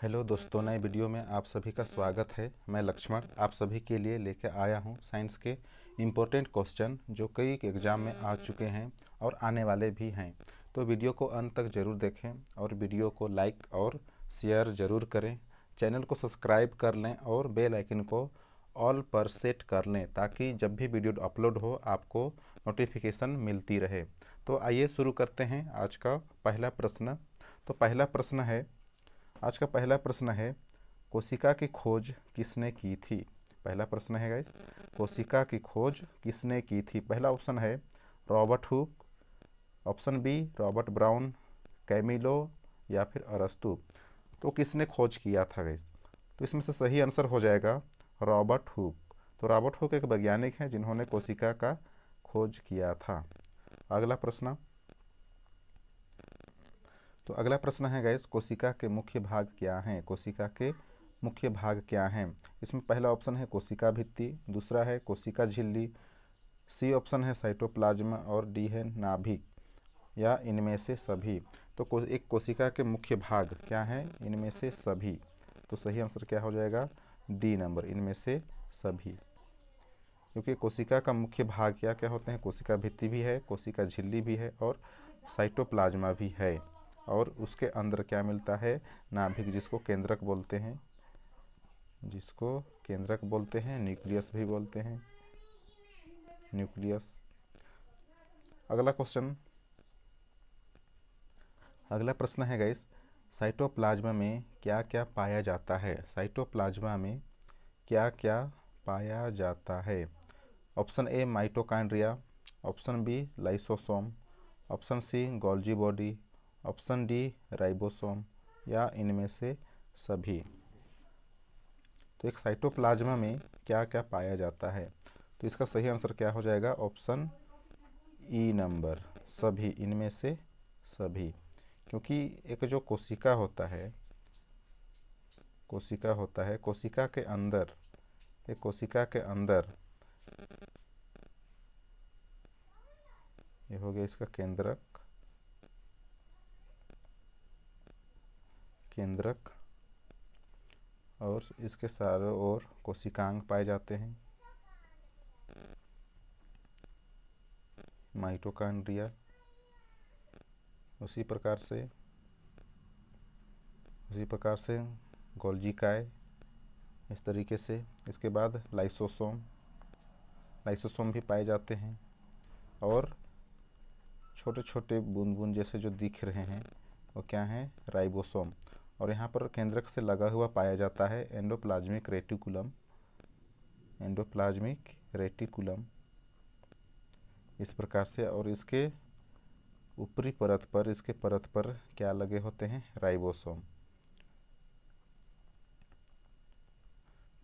Hello दोस्तों, नए video में आप सभी का स्वागत है। मैं लक्ष्मण आप सभी के लिए लेकर आया हूं साइंस के इम्पोर्टेंट क्वेश्चन जो कई एग्ज़ाम में आ चुके हैं और आने वाले भी हैं। तो वीडियो को अंत तक ज़रूर देखें और वीडियो को लाइक और शेयर ज़रूर करें। चैनल को सब्सक्राइब कर लें और बेल आइकन को ऑल पर सेट कर लें ताकि जब भी वीडियो अपलोड हो आपको नोटिफिकेशन मिलती रहे। तो आइए शुरू करते हैं आज का पहला प्रश्न। तो आज का पहला प्रश्न है, कोशिका की खोज किसने की थी। पहला प्रश्न है गाइस, कोशिका की खोज किसने की थी। पहला ऑप्शन है Robert Hooke, option B Robert Brown, Camillo या फिर अरस्तु। तो किसने खोज किया था गाइस, तो इसमें से सही आंसर हो जाएगा रॉबर्ट हुक। तो रॉबर्ट हुक एक वैज्ञानिक हैं जिन्होंने कोशिका का खोज किया था। अगला प्रश्न है गाइस, कोशिका के मुख्य भाग क्या हैं। कोशिका के मुख्य भाग क्या हैं। इसमें पहला ऑप्शन है कोशिका भित्ति, दूसरा है कोशिका झिल्ली, सी ऑप्शन है साइटोप्लाज्म और डी है नाभिक या इनमें से सभी। तो एक कोशिका के मुख्य भाग क्या हैं, इनमें से सभी। तो सही आंसर क्या हो जाएगा, डी नंबर, इनमें से सभी। क्योंकि कोशिका का मुख्य भाग क्या क्या होते हैं, कोशिका भित्ति भी है, कोशिका झिल्ली भी है और साइटोप्लाज्मा भी है। और उसके अंदर क्या मिलता है, नाभिक, जिसको केंद्रक बोलते हैं, न्यूक्लियस भी बोलते हैं, न्यूक्लियस। अगला प्रश्न है गाइस, साइटोप्लाज्मा में क्या क्या पाया जाता है। साइटोप्लाज्मा में क्या क्या पाया जाता है। Option A mitochondria, option B lysosome, option C Golgi body, option D ribosome या इनमें से सभी। तो एक साइटोप्लाज्मा में क्या क्या पाया जाता है, तो इसका सही आंसर क्या हो जाएगा, ऑप्शन ई नंबर, सभी, इनमें से सभी। क्योंकि एक जो कोशिका होता है, कोशिका के अंदर, एक कोशिका के अंदर ये हो गया इसका केंद्रक और इसके चारों ओर कोशिकांग पाए जाते हैं, माइटोकॉन्ड्रिया। उसी प्रकार से गोल्जी, इस तरीके से। इसके बाद लाइसोसोम भी पाए जाते हैं और छोटे छोटे बूंद बूंद जैसे जो दिख रहे हैं वो क्या हैं, राइबोसोम। और यहाँ पर केंद्रक से लगा हुआ पाया जाता है एंडोप्लाज्मिक रेटिकुलम, इस प्रकार से। और इसके ऊपरी परत पर, इसके परत पर क्या लगे होते हैं, राइबोसोम।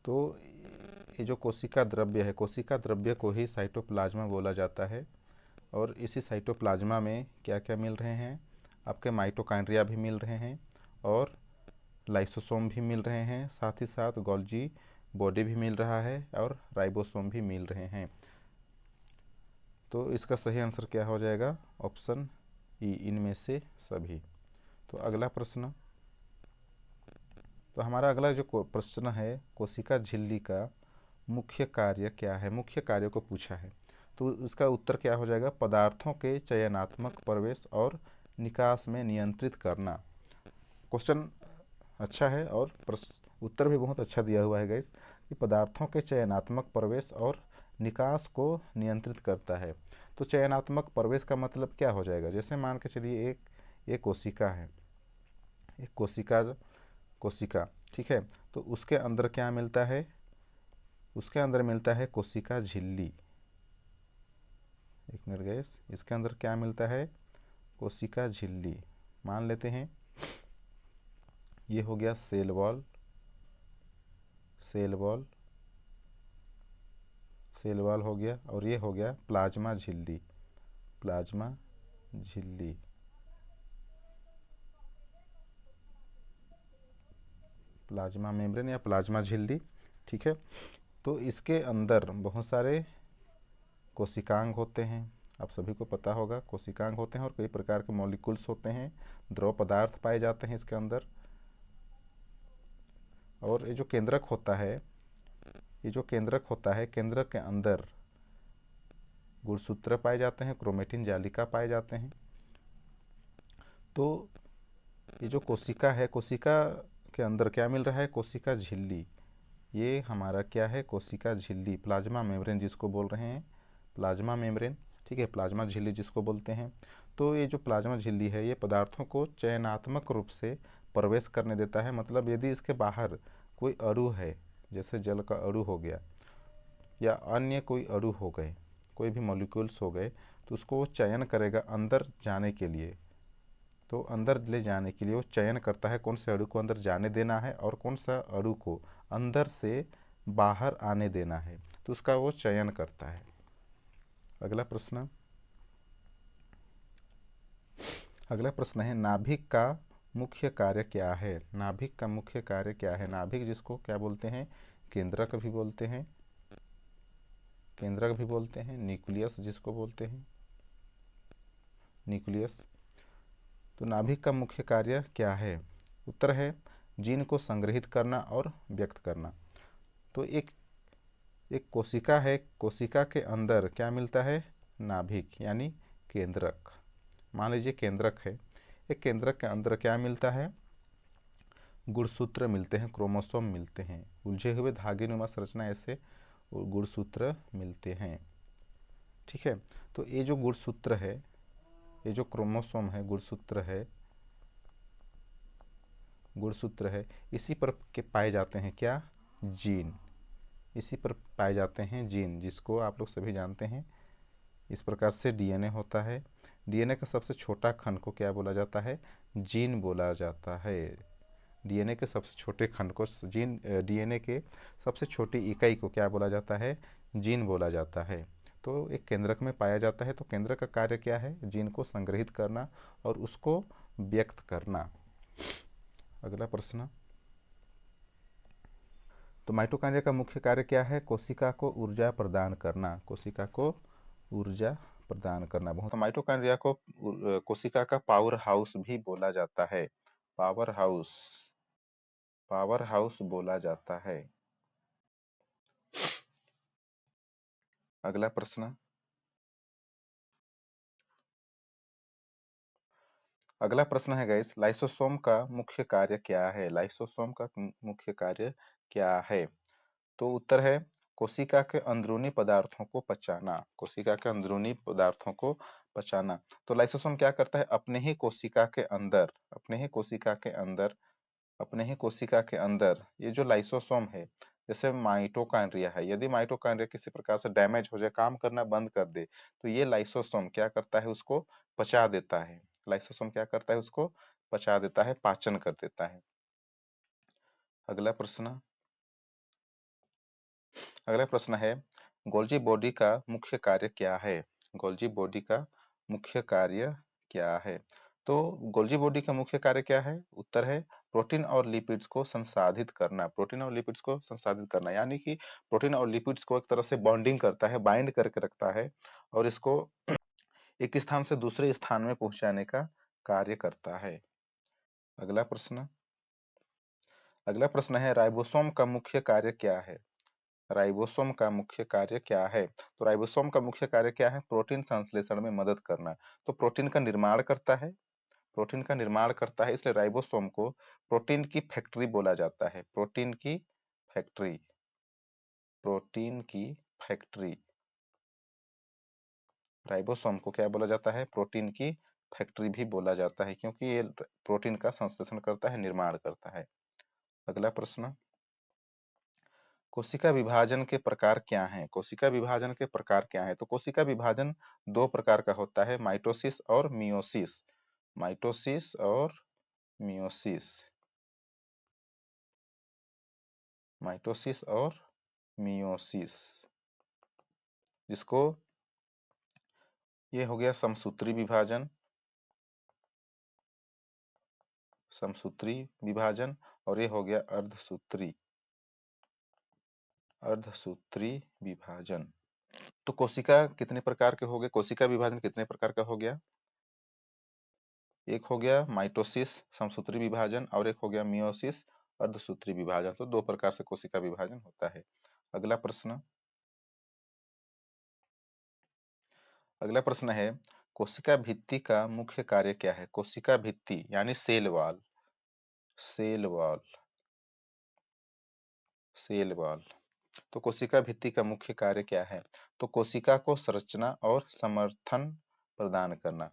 तो ये जो कोशिका द्रव्य को ही साइटोप्लाज्मा बोला जाता है। और इसी साइटोप्लाज्मा में क्या क्या मिल रहे हैं, आपके माइटोकॉन्ड्रिया भी मिल रहे हैं और लाइसोसोम भी मिल रहे हैं, साथ ही साथ गोल्जी बॉडी भी मिल रहा है और राइबोसोम भी मिल रहे हैं। तो इसका सही आंसर क्या हो जाएगा, ऑप्शन ई, इनमें से सभी। तो हमारा अगला जो प्रश्न है, कोशिका झिल्ली का मुख्य कार्य क्या है। मुख्य कार्य को पूछा है, तो उसका उत्तर क्या हो जाएगा, पदार्थों के चयनात्मक प्रवेश और निकास में नियंत्रित करना। क्वेश्चन अच्छा है और उत्तर भी बहुत अच्छा दिया हुआ है गाइस, कि पदार्थों के चयनात्मक प्रवेश और निकास को नियंत्रित करता है। तो चयनात्मक प्रवेश का मतलब क्या हो जाएगा, जैसे मान के चलिए एक कोशिका है, एक कोशिका, ठीक है। तो उसके अंदर क्या मिलता है, उसके अंदर मिलता है कोशिका झिल्ली। एक मिनट गैस, इसके अंदर क्या मिलता है, कोशिका झिल्ली। मान लेते हैं ये हो गया सेल वॉल हो गया, और ये हो गया प्लाज्मा झिल्ली, प्लाज्मा मेम्ब्रेन या प्लाज्मा झिल्ली, ठीक है। तो इसके अंदर बहुत सारे कोशिकांग होते हैं, आप सभी को पता होगा, कोशिकांग होते हैं और कई प्रकार के मॉलिक्यूल्स होते हैं, द्रव पदार्थ पाए जाते हैं इसके अंदर। और ये जो केंद्रक होता है, ये जो केंद्रक होता है, केंद्रक के अंदर गुणसूत्र पाए जाते हैं, क्रोमेटिन जालिका पाए जाते हैं। तो ये जो कोशिका है, कोशिका के अंदर क्या मिल रहा है? कोशिका झिल्ली। ये हमारा क्या है? कोशिका झिल्ली, प्लाज्मा मेम्ब्रेन जिसको बोल रहे हैं, प्लाज्मा मेम्ब्रेन, ठीक है, प्लाज्मा झिल्ली जिसको बोलते हैं। तो ये जो प्लाज्मा झिल्ली है, ये पदार्थों को चयनात्मक रूप से प्रवेश करने देता है। मतलब यदि इसके बाहर कोई अणु है, जैसे जल का अणु हो गया या अन्य कोई अणु हो गए, कोई भी मॉलिक्यूल्स हो गए, तो उसको वो चयन करेगा अंदर जाने के लिए। तो अंदर ले जाने के लिए वो चयन करता है कौन से अणु को अंदर जाने देना है और कौन सा अणु को अंदर से बाहर आने देना है, तो उसका वो चयन करता है। अगला प्रश्न, अगला प्रश्न है नाभिक का मुख्य कार्य क्या है? नाभिक का मुख्य कार्य क्या है? नाभिक जिसको क्या बोलते हैं? केंद्रक भी बोलते हैं, केंद्रक भी बोलते हैं, न्यूक्लियस जिसको बोलते हैं, न्यूक्लियस। तो नाभिक का मुख्य कार्य क्या है? उत्तर है जीन को संग्रहित करना और व्यक्त करना। तो एक एक कोशिका है, कोशिका के अंदर क्या मिलता है? नाभिक यानी केंद्रक। मान लीजिए केंद्रक है, एक केंद्रक के अंदर क्या मिलता है? गुणसूत्र मिलते हैं, क्रोमोसोम मिलते हैं, उलझे हुए धागेनुमा संरचना, ऐसे गुणसूत्र मिलते हैं, ठीक है। तो ये जो गुणसूत्र है, ये जो क्रोमोसोम है, गुणसूत्र है, गुणसूत्र है, इसी पर के पाए जाते हैं क्या? जीन। इसी पर पाए जाते हैं जीन, जिसको आप लोग सभी जानते हैं। इस प्रकार से डीएनए होता है। डीएनए का सबसे छोटा खंड को क्या बोला जाता है? जीन बोला जाता है। डीएनए के सबसे छोटे खंड को जीन, डीएनए के सबसे छोटी इकाई को क्या बोला जाता है? जीन बोला जाता है। तो एक केंद्रक में पाया जाता है। तो केंद्रक का कार्य क्या है? जीन को संग्रहित करना और उसको व्यक्त करना। अगला प्रश्न, तो माइटोकॉन्ड्रिया का मुख्य कार्य क्या है? कोशिका को ऊर्जा प्रदान करना, कोशिका को ऊर्जा प्रदान करना। बहुत, तो माइटोकॉन्ड्रिया को कोशिका का पावर हाउस भी बोला जाता है, पावर हाउस, पावर हाउस बोला जाता है। अगला प्रश्न, अगला प्रश्न है गाइस, लाइसोसोम का मुख्य कार्य क्या है? लाइसोसोम का मुख्य कार्य क्या है? तो उत्तर है कोशिका के अंदरूनी पदार्थों को पचाना, कोशिका के अंदरूनी पदार्थों को पचाना। तो लाइसोसोम क्या करता है? अपने ही कोशिका के अंदर, अपने ही कोशिका के अंदर, अपने ही कोशिका के अंदर ये जो लाइसोसोम है, जैसे माइटोकॉन्ड्रिया है, यदि माइटोकॉन्ड्रिया किसी प्रकार से डैमेज हो जाए, काम करना बंद कर दे, तो ये लाइसोसोम क्या करता है? उसको पचा देता है। लाइसोसोम क्या करता है? उसको पचा देता है, पाचन कर देता है। अगला प्रश्न, अगला प्रश्न है गोल्जी बॉडी का मुख्य कार्य क्या है? गोल्जी बॉडी का मुख्य कार्य क्या है? तो गोल्जी बॉडी का मुख्य कार्य क्या है? उत्तर है प्रोटीन और लिपिड्स को संसाधित करना, प्रोटीन और लिपिड्स को संसाधित करना, यानी कि प्रोटीन और लिपिड्स को एक तरह से बॉन्डिंग करता है, बाइंड करके रखता है और इसको एक स्थान से दूसरे स्थान में पहुंचाने का कार्य करता है। अगला प्रश्न, अगला प्रश्न है राइबोसोम का मुख्य कार्य क्या है? राइबोसोम का मुख्य कार्य क्या है? तो राइबोसोम का मुख्य कार्य क्या है? प्रोटीन संश्लेषण में मदद करना। तो प्रोटीन का निर्माण करता है, प्रोटीन का निर्माण करता है, इसलिए राइबोसोम को प्रोटीन की फैक्ट्री बोला जाता है, प्रोटीन की फैक्ट्री, प्रोटीन की फैक्ट्री। राइबोसोम को क्या बोला जाता है? प्रोटीन की फैक्ट्री भी बोला जाता है, क्योंकि ये प्रोटीन का संश्लेषण करता है, निर्माण करता है। अगला प्रश्न, कोशिका विभाजन के प्रकार क्या हैं? कोशिका विभाजन के प्रकार क्या हैं? तो कोशिका विभाजन दो प्रकार का होता है, माइटोसिस और मियोसिस, माइटोसिस और मियोसिस, माइटोसिस और मियोसिस, जिसको ये हो गया समसूत्री विभाजन, समसूत्री विभाजन, और ये हो गया अर्धसूत्री, अर्धसूत्री विभाजन। तो कोशिका कितने प्रकार के हो गए? कोशिका विभाजन कितने प्रकार का हो गया? एक हो गया माइटोसिस समसूत्री विभाजन और एक हो गया मियोसिस अर्धसूत्री विभाजन। तो दो प्रकार से कोशिका विभाजन होता है। अगला प्रश्न है, कोशिका भित्ति का मुख्य कार्य क्या है? कोशिका भित्ति यानी cell wall, cell wall, cell wall. तो कोशिका भित्ति का मुख्य कार्य क्या है? तो कोशिका को संरचना और समर्थन प्रदान करना।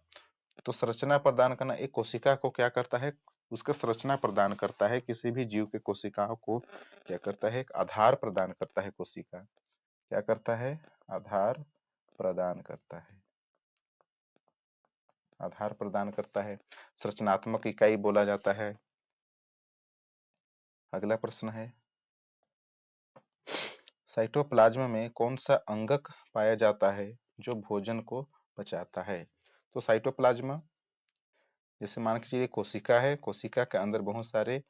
तो संरचना प्रदान करना, एक कोशिका को क्या करता है? उसका संरचना प्रदान करता है। किसी भी जीव के कोशिकाओं को क्या करता है? एक आधार प्रदान करता है। कोशिका क्या करता है? आधार प्रदान करता है, आधार प्रदान करता है, संरचनात्मक इकाई बोला जाता है। अगला प्रश्न है, साइटोप्लाज्म में कौन सा अंगक पाया जाता है जो भोजन को पचाता है? तो साइटोप्लाज्म, जैसे मान के चलिए कोशिका है, कोशिका के अंदर बहुत सारे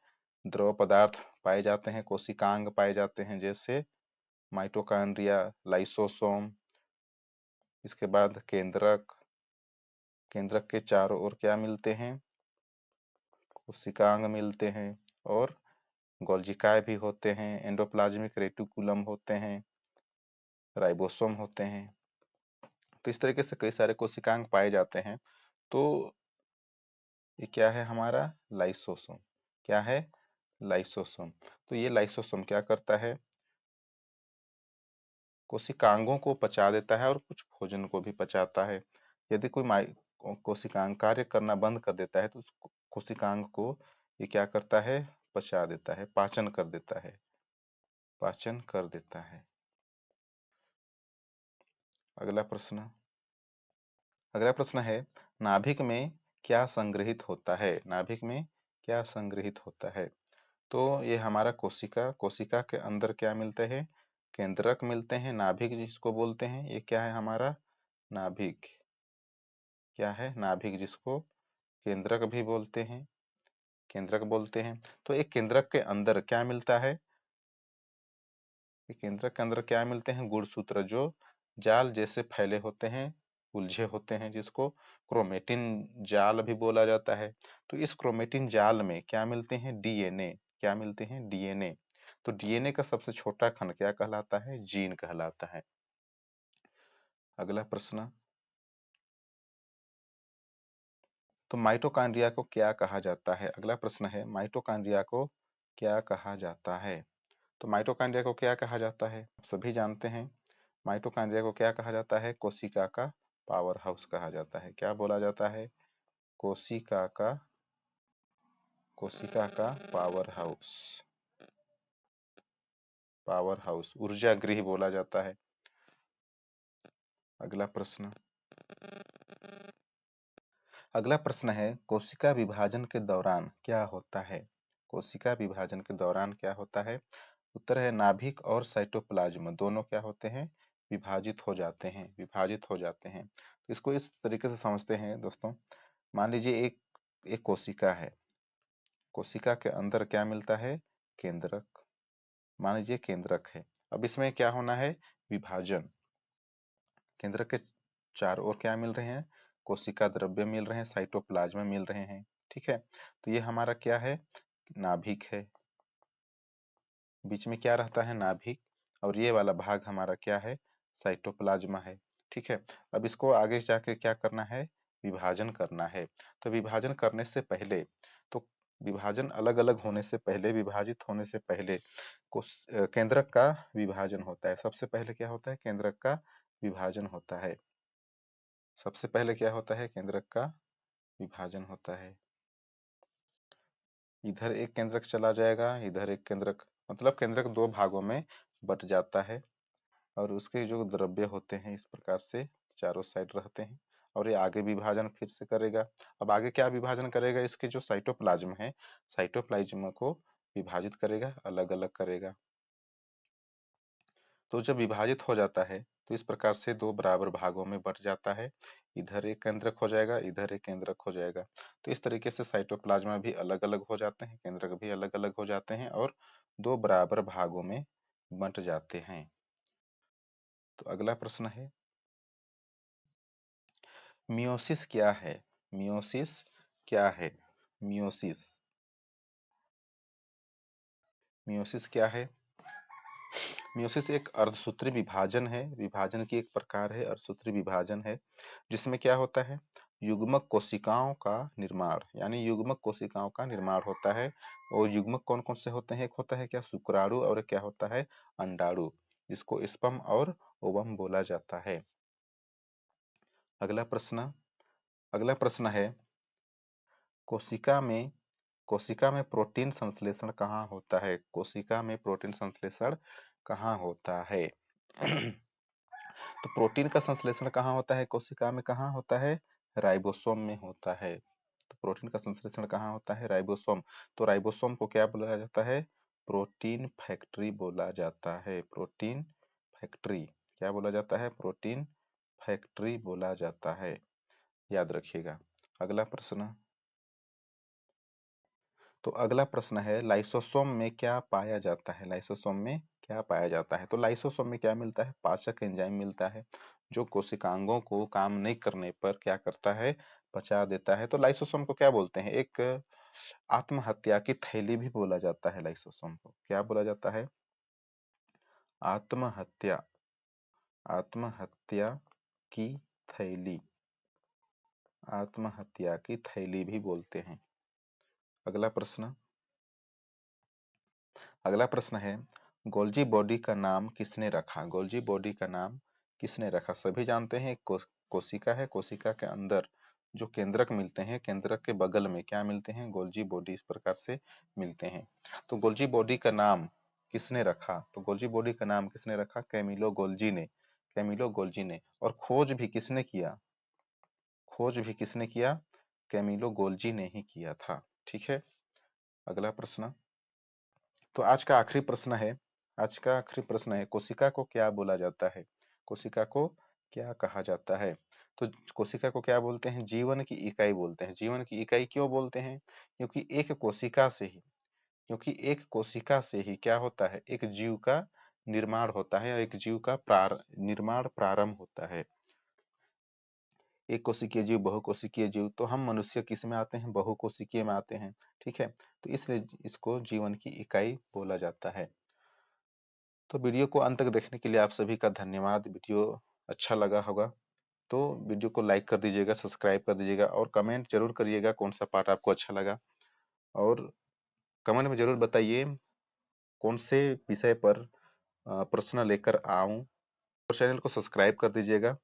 द्रव पदार्थ पाए जाते हैं, कोशिकांग पाए जाते हैं, जैसे माइटोकॉन्ड्रिया, लाइसोसोम, इसके बाद केंद्रक, केंद्रक के चारों ओर क्या मिलते हैं? कोशिकांग मिलते हैं, और गोल्जिकाए भी होते हैं, एंडोप्लाज्मिक रेटिकुलम होते हैं, राइबोसोम होते हैं। तो इस तरीके से कई सारे कोशिकांग पाए जाते हैं। तो ये क्या है हमारा? लाइसोसोम। क्या है? लाइसोसोम। तो ये लाइसोसोम क्या करता है? कोशिकांगों को पचा देता है और कुछ भोजन को भी पचाता है। यदि कोई कोशिकांग कार्य करना बंद कर देता है तो उस कोशिकांग को ये क्या करता है? पचा देता है, पाचन कर देता है, पाचन कर देता है। अगला प्रश्न, अगला प्रश्न है, नाभिक में क्या संग्रहित होता है? नाभिक में क्या संग्रहित होता है? तो ये हमारा कोशिका, कोशिका के अंदर क्या मिलते हैं? केंद्रक मिलते हैं, नाभिक जिसको बोलते हैं। ये क्या है हमारा? नाभिक। क्या है? नाभिक, जिसको केंद्रक भी बोलते हैं, केंद्रक बोलते हैं। तो एक केंद्रक के अंदर क्या मिलता है? एक केंद्रक के अंदर क्या मिलते हैं? गुणसूत्र, जो जाल जैसे फैले होते हैं, उलझे होते हैं, जिसको क्रोमेटिन जाल भी बोला जाता है। तो इस क्रोमेटिन जाल में क्या मिलते हैं? डीएनए। क्या मिलते हैं? डीएनए। तो डीएनए का सबसे छोटा खंड क्या कहलाता है? जीन कहलाता है। अगला प्रश्न, तो माइटोकॉन्ड्रिया को क्या कहा जाता है? अगला प्रश्न है, माइटोकॉन्ड्रिया को क्या कहा जाता है? तो माइटोकॉन्ड्रिया को क्या कहा जाता है? आप सभी जानते हैं, माइटोकॉन्ड्रिया को क्या कहा जाता है? कोशिका का पावर हाउस कहा जाता है। क्या बोला जाता है? कोशिका का, कोशिका का पावर हाउस, पावर हाउस, ऊर्जा गृह बोला जाता है। अगला प्रश्न, अगला प्रश्न है, कोशिका विभाजन के दौरान क्या होता है? कोशिका विभाजन के दौरान क्या होता है? उत्तर है, नाभिक और साइटोप्लाज्म दोनों क्या होते हैं? विभाजित हो जाते हैं, विभाजित हो जाते हैं। तो इसको इस तरीके से समझते हैं दोस्तों। मान लीजिए एक एक कोशिका है, कोशिका के अंदर क्या मिलता है? केंद्रक। मान लीजिए केंद्रक है। अब इसमें क्या होना है? विभाजन। केंद्रक के चार ओर क्या मिल रहे हैं? कोशिका द्रव्य मिल रहे हैं, साइटोप्लाज्म मिल रहे हैं। ठीक है, तो ये हमारा क्या है? नाभिक है। बीच में क्या रहता है? नाभिक। और ये वाला भाग हमारा क्या है? साइटोप्लाज्म है। ठीक है, अब इसको आगे जाके क्या करना है? विभाजन करना है। तो विभाजन करने से पहले, तो विभाजन अलग अलग होने से पहले, विभाजित होने से पहले केंद्रक का विभाजन होता है। सबसे पहले क्या होता है? केंद्रक का विभाजन होता है। सबसे पहले क्या होता है? केंद्रक का विभाजन होता है। इधर एक केंद्रक चला जाएगा, इधर एक केंद्रक, मतलब केंद्रक दो भागों में बट जाता है, और उसके जो द्रव्य होते हैं इस प्रकार से चारों साइड रहते हैं, और ये आगे विभाजन फिर से करेगा। अब आगे क्या विभाजन करेगा? इसके जो साइटोप्लाज्म है, साइटोप्लाज्म को विभाजित करेगा, अलग अलग करेगा। तो जब विभाजित हो जाता है तो इस प्रकार से दो बराबर भागों में बट जाता है। इधर एक केंद्रक हो जाएगा, इधर एक केंद्रक हो जाएगा। तो इस तरीके से साइटोप्लाज्म भी अलग अलग हो जाते हैं, केंद्रक भी अलग अलग हो जाते हैं, और दो बराबर भागों में बंट जाते हैं। तो अगला प्रश्न है, मियोसिस क्या है? मियोसिस क्या है? मियोसिस, मियोसिस क्या है? मियोसिस एक अर्धसूत्री विभाजन है, विभाजन की एक प्रकार है, अर्धसूत्री विभाजन है, जिसमें क्या होता है, युग्मक कोशिकाओं का निर्माण, यानी युग्मक कोशिकाओं का निर्माण होता है। और युग्मक कौन कौन से होते हैं? एक होता है क्या, शुक्राणु, और एक क्या होता है, अंडाणु, जिसको स्पर्म और ओवम बोला जाता है। अगला प्रश्न, अगला प्रश्न है, कोशिका में, कोशिका में प्रोटीन संश्लेषण कहाँ होता है? कोशिका में प्रोटीन संश्लेषण कहाँ होता है? तो प्रोटीन का संश्लेषण कहाँ होता है कोशिका में? कहाँ होता है? राइबोसोम में होता है। तो प्रोटीन का संश्लेषण कहाँ होता है? राइबोसोम। तो राइबोसोम को क्या बोला जाता है? प्रोटीन फैक्ट्री बोला जाता है। प्रोटीन फैक्ट्री क्या बोला जाता है? प्रोटीन फैक्ट्री बोला जाता है, याद रखिएगा। अगला प्रश्न, तो अगला प्रश्न है, लाइसोसोम में क्या पाया जाता है? लाइसोसोम में क्या पाया जाता है? तो लाइसोसोम में क्या मिलता है? पाचक एंजाइम मिलता है, जो कोशिकांगों को काम नहीं करने पर क्या करता है? पचा देता है। तो लाइसोसोम को क्या बोलते हैं? एक आत्महत्या की थैली भी बोला जाता है। लाइसोसोम को क्या बोला जाता है? आत्महत्या, आत्महत्या की थैली, आत्महत्या की थैली भी बोलते हैं। अगला प्रश्न, अगला प्रश्न है, गोल्जी बॉडी का नाम किसने रखा? गोल्जी बॉडी का नाम किसने रखा? सभी जानते हैं कोशिका है, कोशिका के अंदर जो केंद्रक मिलते हैं, केंद्रक के बगल में क्या मिलते हैं? गोल्जी बॉडी इस प्रकार से मिलते हैं। तो गोल्जी बॉडी का नाम किसने रखा? तो गोल्जी बॉडी का नाम किसने रखा? कैमिलो गोल्जी ने, कैमिलो गोल्जी ने। और खोज भी किसने किया? खोज भी किसने किया? कैमिलो गोल्जी ने ही किया था। ठीक है। अगला प्रश्न, तो आज का आखिरी प्रश्न है, आज का आखिरी प्रश्न है, कोशिका को क्या बोला जाता है? कोशिका को क्या कहा जाता है? तो कोशिका को क्या बोलते हैं? जीवन की इकाई बोलते हैं। जीवन की इकाई क्यों बोलते हैं? क्योंकि एक कोशिका से ही, क्योंकि एक कोशिका से ही क्या होता है? एक जीव का निर्माण होता है, एक जीव का निर्माण प्रारंभ होता है। एक कोशिकीय जीव, बहुकोशिकीय जीव, तो हम मनुष्य किस में आते हैं? बहुकोशिकीय में आते हैं। ठीक है, तो इसलिए इसको जीवन की इकाई बोला जाता है। तो वीडियो को अंत तक देखने के लिए आप सभी का धन्यवाद। वीडियो अच्छा लगा होगा तो वीडियो को लाइक कर दीजिएगा, सब्सक्राइब कर दीजिएगा, और कमेंट जरूर करिएगा कौन सा पार्ट आपको अच्छा लगा। और कमेंट में जरूर बताइए कौन से विषय पर प्रश्न लेकर आऊं। और चैनल को सब्सक्राइब कर दीजिएगा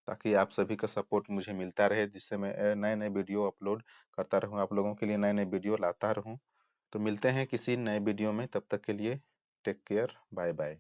ताकि आप सभी का सपोर्ट मुझे मिलता रहे, जिससे मैं नए नए वीडियो अपलोड करता रहूं, आप लोगों के लिए नए नए वीडियो लाता रहूं। तो मिलते हैं किसी नए वीडियो में, तब तक के लिए टेक केयर, बाय बाय।